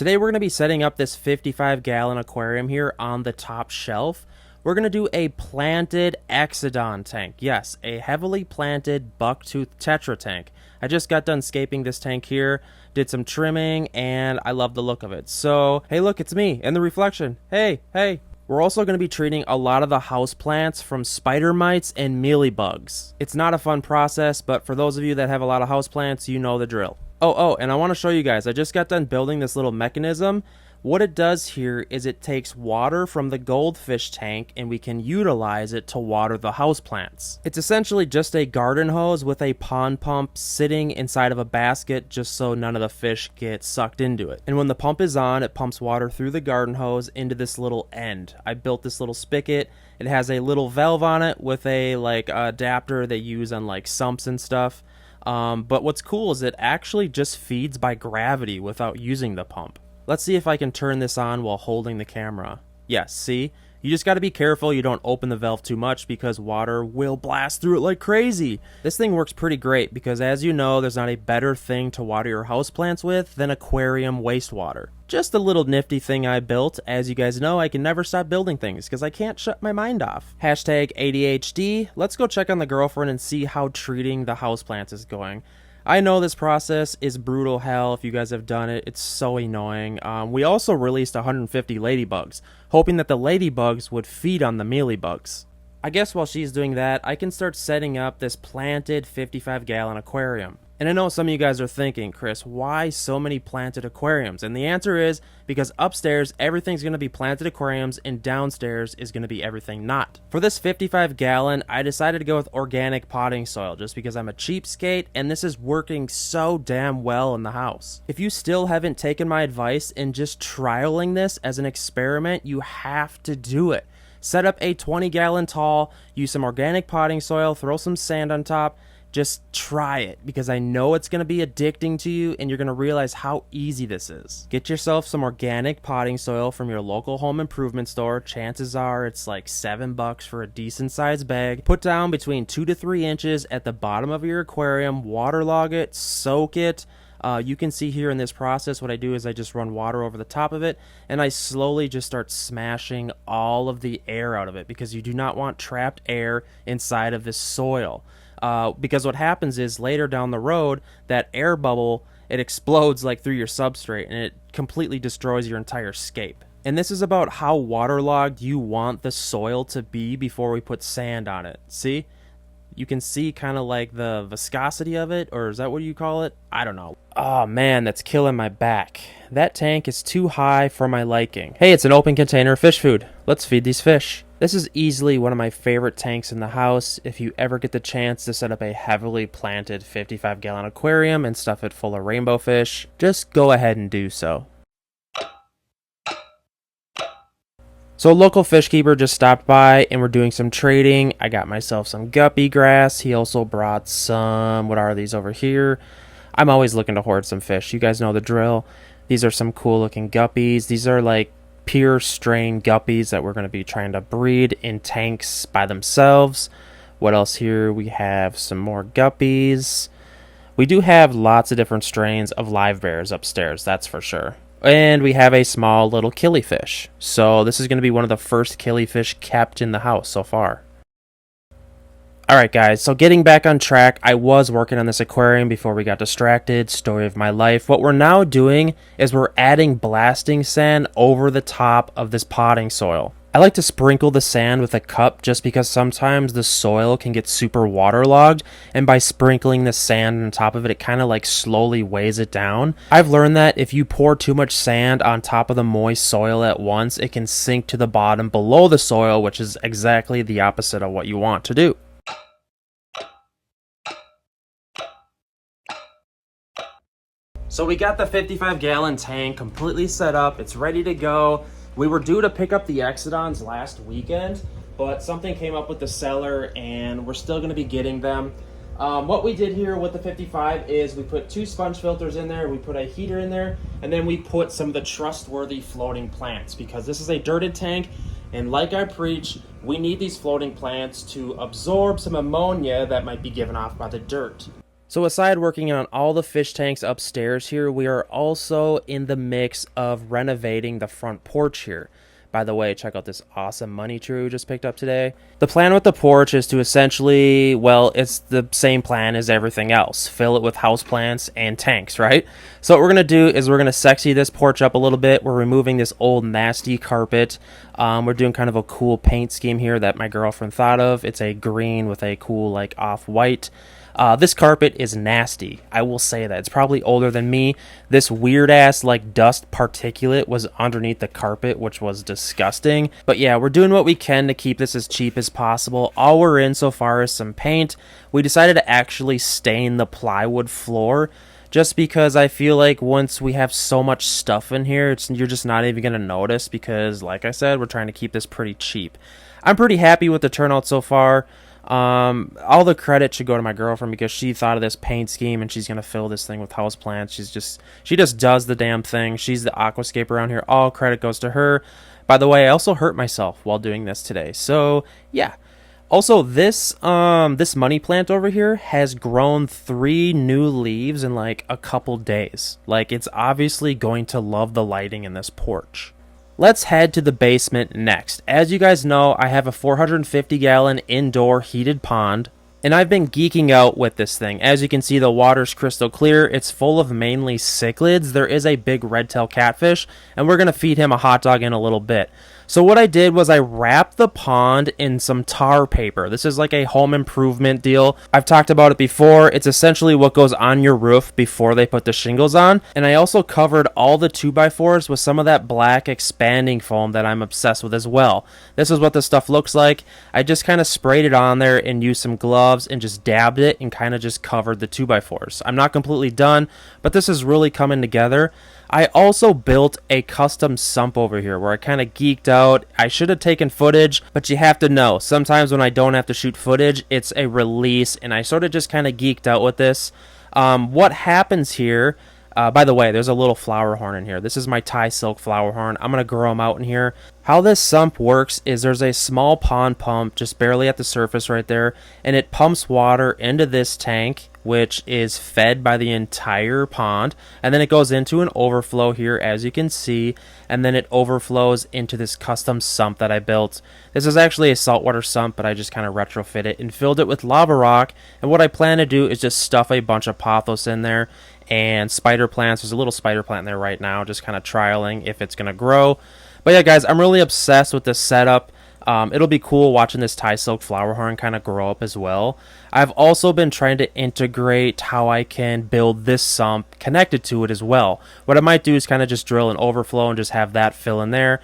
Today we're going to be setting up this 55-gallon aquarium here on the top shelf. We're going to do a planted Exodon tank. Yes, a heavily planted bucktooth Tetra tank. I just got done scaping this tank here, did some trimming, and I love the look of it. So, hey look, it's me in the reflection. Hey. We're also going to be treating a lot of the houseplants from spider mites and mealy bugs. It's not a fun process, but for those of you that have a lot of houseplants, you know the drill. Oh, and I want to show you guys, I just got done building this little mechanism. What it does here is it takes water from the goldfish tank and we can utilize it to water the houseplants. It's essentially just a garden hose with a pond pump sitting inside of a basket just so none of the fish get sucked into it. And when the pump is on, it pumps water through the garden hose into this little end. I built this little spigot. It has a little valve on it with a adapter they use on like sumps and stuff. But what's cool is it actually just feeds by gravity without using the pump. Let's see if I can turn this on while holding the camera. Yes, see? You just got to be careful you don't open the valve too much because water will blast through it like crazy. This thing works pretty great because, as you know, there's not a better thing to water your houseplants with than aquarium wastewater. Just a little nifty thing I built. As you guys know, I can never stop building things because I can't shut my mind off. Hashtag ADHD. Let's go check on the girlfriend and see how treating the houseplants is going. I know this process is brutal hell. If you guys have done it, it's so annoying. We also released 150 ladybugs, hoping that the ladybugs would feed on the mealy bugs. I guess while she's doing that, I can start setting up this planted 55-gallon aquarium. And I know some of you guys are thinking, Chris, why so many planted aquariums? And the answer is because upstairs, everything's going to be planted aquariums and downstairs is going to be everything not. For this 55-gallon, I decided to go with organic potting soil just because I'm a cheapskate and this is working so damn well in the house. If you still haven't taken my advice and just trialing this as an experiment, you have to do it. Set up a 20-gallon tall, use some organic potting soil, throw some sand on top. Just try it because I know it's going to be addicting to you and you're going to realize how easy this is. Get yourself some organic potting soil from your local home improvement store. Chances are it's like $7 for a decent sized bag. Put down between 2 to 3 inches at the bottom of your aquarium. Waterlog it, soak it. You can see here in this process what I do is I just run water over the top of it and I slowly just start smashing all of the air out of it because you do not want trapped air inside of this soil. Because what happens is later down the road, that air bubble, it explodes like through your substrate and it completely destroys your entire scape. And this is about how waterlogged you want the soil to be before we put sand on it. See? You can see kind of like the viscosity of it, or is that what you call it? I don't know. Oh man, that's killing my back. That tank is too high for my liking. Hey, it's an open container of fish food. Let's feed these fish. This is easily one of my favorite tanks in the house. If you ever get the chance to set up a heavily planted 55-gallon aquarium and stuff it full of rainbow fish, just go ahead and do so. So a local fish keeper just stopped by and we're doing some trading. I got myself some guppy grass. He also brought some, what are these over here? I'm always looking to hoard some fish. You guys know the drill. These are some cool looking guppies. These are like pure strain guppies that we're going to be trying to breed in tanks by themselves. What else here? We have some more guppies. We do have lots of different strains of live bears upstairs, that's for sure. And we have a small little killifish. So this is going to be one of the first killifish kept in the house so far. Alright guys, so getting back on track, I was working on this aquarium before we got distracted. Story of my life. What we're now doing is we're adding blasting sand over the top of this potting soil. I like to sprinkle the sand with a cup just because sometimes the soil can get super waterlogged, and by sprinkling the sand on top of it, it kind of like slowly weighs it down. I've learned that if you pour too much sand on top of the moist soil at once, it can sink to the bottom below the soil, which is exactly the opposite of what you want to do. So we got the 55-gallon tank completely set up. It's ready to go. We were due to pick up the Exodons last weekend, but something came up with the seller and we're still going to be getting them. What we did here with the 55 is we put 2 sponge filters in there, we put a heater in there, and then we put some of the trustworthy floating plants because this is a dirted tank, and like I preach, we need these floating plants to absorb some ammonia that might be given off by the dirt. So aside working on all the fish tanks upstairs here, we are also in the mix of renovating the front porch here. By the way, check out this awesome money tree we just picked up today. The plan with the porch is to essentially, well, it's the same plan as everything else. Fill it with houseplants and tanks, right? So what we're going to do is we're going to sexy this porch up a little bit. We're removing this old nasty carpet. We're doing kind of a cool paint scheme here that my girlfriend thought of. It's a green with a cool like off-white. This carpet is nasty. I will say that. It's probably older than me. This weird ass like dust particulate was underneath the carpet, which was disgusting. But yeah, we're doing what we can to keep this as cheap as possible. All we're in so far is some paint. We decided to actually stain the plywood floor just because I feel like once we have so much stuff in here, you're just not even going to notice because, like I said, we're trying to keep this pretty cheap. I'm pretty happy with the turnout so far. All the credit should go to my girlfriend because she thought of this paint scheme and she's going to fill this thing with houseplants. She just does the damn thing. She's the aquascape around here. All credit goes to her. By the way, I also hurt myself while doing this today. So yeah. Also, this money plant over here has grown 3 new leaves in like a couple days. Like, it's obviously going to love the lighting in this porch. Let's head to the basement next. As you guys know, I have a 450-gallon indoor heated pond, and I've been geeking out with this thing. As you can see, the water's crystal clear. It's full of mainly cichlids. There is a big red tail catfish, and we're going to feed him a hot dog in a little bit. So what I did was I wrapped the pond in some tar paper. This is like a home improvement deal. I've talked about it before. It's essentially what goes on your roof before they put the shingles on. And I also covered all the 2x4s with some of that black expanding foam that I'm obsessed with as well. This is what this stuff looks like. I just kind of sprayed it on there and used some gloves and just dabbed it and kind of just covered the 2x4s. I'm not completely done, but this is really coming together. I also built a custom sump over here where I kind of geeked out. I should have taken footage, but you have to know, sometimes when I don't have to shoot footage, it's a release, and I sort of just kind of geeked out with this. What happens here, by the way, there's a little flower horn in here. This is my Thai silk flower horn. I'm going to grow them out in here. How this sump works is there's a small pond pump just barely at the surface right there, and it pumps water into this tank, which is fed by the entire pond, and then it goes into an overflow here, as you can see, and then it overflows into this custom sump that I built. This is actually a saltwater sump, but I just kind of retrofit it and filled it with lava rock, and what I plan to do is just stuff a bunch of pothos in there and spider plants. There's a little spider plant in there right now, just kind of trialing if it's going to grow. But yeah, guys, I'm really obsessed with this setup. It'll be cool watching this Thai silk flower horn kind of grow up as well. I've also been trying to integrate how I can build this sump connected to it as well. What I might do is kind of just drill an overflow and just have that fill in there.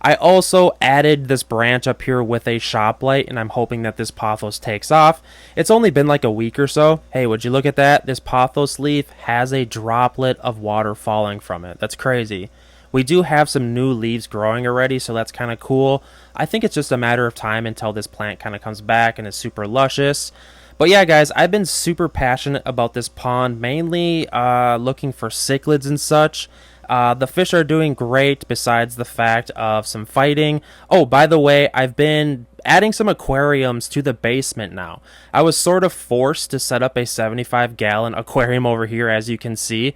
I also added this branch up here with a shop light, and I'm hoping that this pothos takes off. It's only been like a week or so. Hey, would you look at that? This pothos leaf has a droplet of water falling from it. That's crazy. We do have some new leaves growing already, so that's kind of cool. I think it's just a matter of time until this plant kind of comes back and is super luscious. But yeah, guys, I've been super passionate about this pond, mainly looking for cichlids and such. The fish are doing great besides the fact of some fighting. Oh, by the way, I've been adding some aquariums to the basement now. I was sort of forced to set up a 75-gallon aquarium over here, as you can see.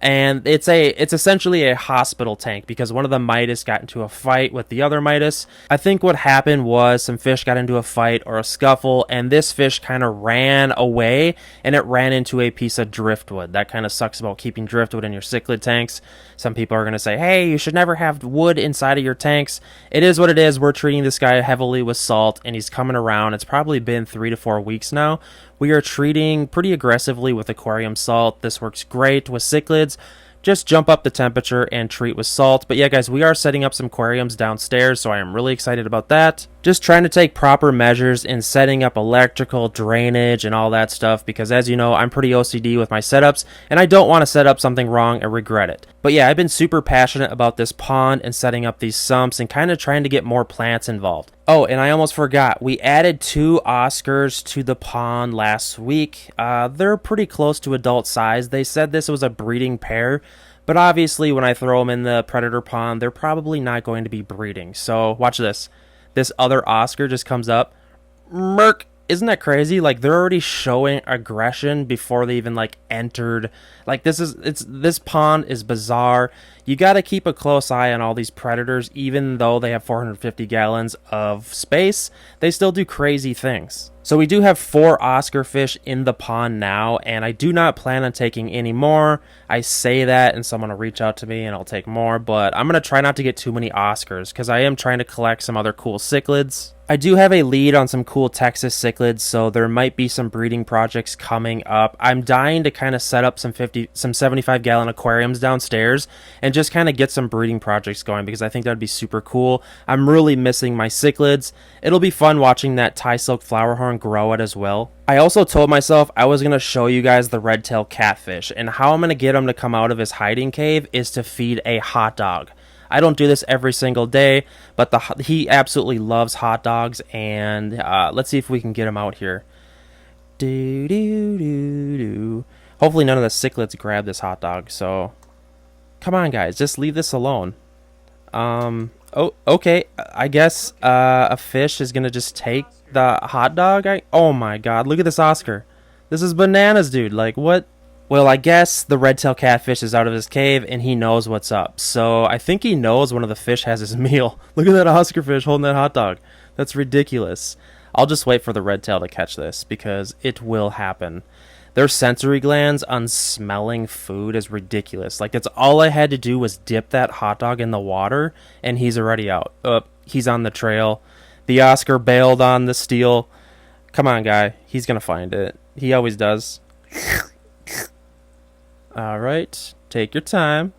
And it's essentially a hospital tank because one of the Midas got into a fight with the other Midas. I think what happened was some fish got into a fight or a scuffle, and this fish kind of ran away, and it ran into a piece of driftwood. That kind of sucks about keeping driftwood in your cichlid tanks. Some people are going to say, hey, you should never have wood inside of your tanks. It is what it is. We're treating this guy heavily with salt, and he's coming around. It's probably been 3 to 4 weeks now. We are treating pretty aggressively with aquarium salt. This works great with cichlids. Just jump up the temperature and treat with salt. But yeah, guys, we are setting up some aquariums downstairs, so I am really excited about that. Just trying to take proper measures in setting up electrical, drainage, and all that stuff, because as you know, I'm pretty OCD with my setups, and I don't want to set up something wrong and regret it. But yeah, I've been super passionate about this pond and setting up these sumps and kind of trying to get more plants involved. Oh, and I almost forgot, we added 2 Oscars to the pond last week. They're pretty close to adult size. They said this was a breeding pair, but obviously when I throw them in the predator pond, they're probably not going to be breeding. So watch this. This other Oscar just comes up. Merc! isn't that crazy? Like, they're already showing aggression before they even like entered. Like, this pond is bizarre. You got to keep a close eye on all these predators. Even though they have 450 gallons of space, they still do crazy things. So we do have 4 Oscar fish in the pond now, and I do not plan on taking any more. I say that and someone will reach out to me and I'll take more, but I'm going to try not to get too many Oscars because I am trying to collect some other cool cichlids. I do have a lead on some cool Texas cichlids, so there might be some breeding projects coming up. I'm dying to kind of set up some 75-gallon aquariums downstairs and just kind of get some breeding projects going because I think that'd be super cool. I'm really missing my cichlids. It'll be fun watching that Thai silk flowerhorn grow it as well. I also told myself I was going to show you guys the red tail catfish, and how I'm going to get him to come out of his hiding cave is to feed a hot dog. I don't do this every single day, but he absolutely loves hot dogs, and let's see if we can get him out here. Hopefully none of the cichlids grab this hot dog, so come on guys, just leave this alone. Oh, okay, I guess a fish is gonna just take the hot dog. Oh my god, look at this Oscar. This is bananas, dude. Like, what? Well, I guess the red-tailed catfish is out of his cave, and he knows what's up. So I think he knows one of the fish has his meal. Look at that Oscar fish holding that hot dog. That's ridiculous. I'll just wait for the red tail to catch this, because it will happen. Their sensory glands on smelling food is ridiculous. Like, that's all I had to do was dip that hot dog in the water, and he's already out. He's on the trail. The Oscar bailed on the steel. Come on, guy. He's going to find it. He always does. Alright, take your time.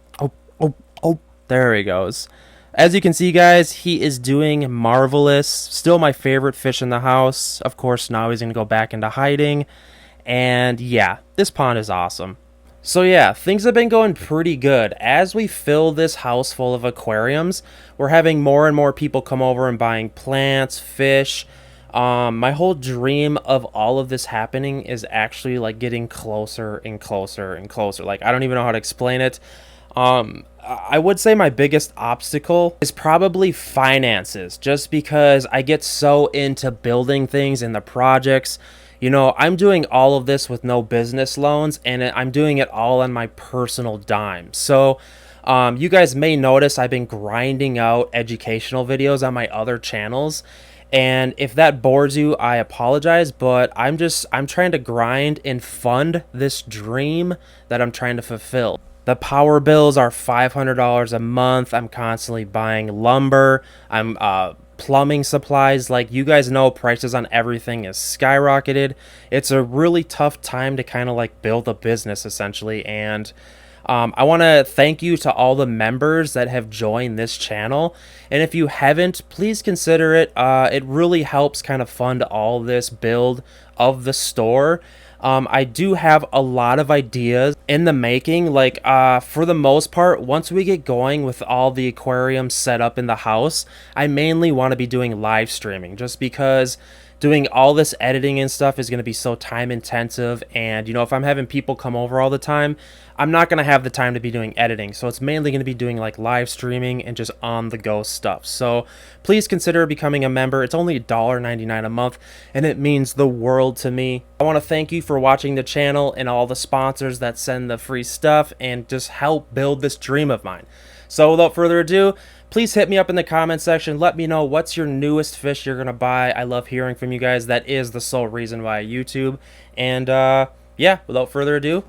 Oh, there he goes. As you can see, guys, he is doing marvelous. Still my favorite fish in the house. Of course, now he's going to go back into hiding. And yeah, this pond is awesome. So yeah, things have been going pretty good. As we fill this house full of aquariums, we're having more and more people come over and buying plants, fish. My whole dream of all of this happening is actually like getting closer and closer and closer. Like, I don't even know how to explain it. I would say my biggest obstacle is probably finances, just because I get so into building things and the projects. You know, I'm doing all of this with no business loans, and I'm doing it all on my personal dime. So you guys may notice I've been grinding out educational videos on my other channels. And if that bores you, I apologize, but I'm trying to grind and fund this dream that I'm trying to fulfill. The power bills are $500 a month. I'm constantly buying lumber. I'm plumbing supplies. Like, you guys know, prices on everything is skyrocketed. It's a really tough time to kind of like build a business, essentially. And I want to thank you to all the members that have joined this channel, and if you haven't, please consider it. It really helps kind of fund all this build of the store. I do have a lot of ideas in the making. Like, for the most part, once we get going with all the aquariums set up in the house, I mainly want to be doing live streaming, just because doing all this editing and stuff is going to be so time intensive. And, you know, if I'm having people come over all the time, I'm not going to have the time to be doing editing. So it's mainly going to be doing like live streaming and just on the go stuff. So please consider becoming a member. It's only $1.99 a month, and it means the world to me. I want to thank you for watching the channel and all the sponsors that send the free stuff and just help build this dream of mine. So without further ado, please hit me up in the comment section. Let me know what's your newest fish you're going to buy. I love hearing from you guys. That is the sole reason why I YouTube. And yeah, without further ado,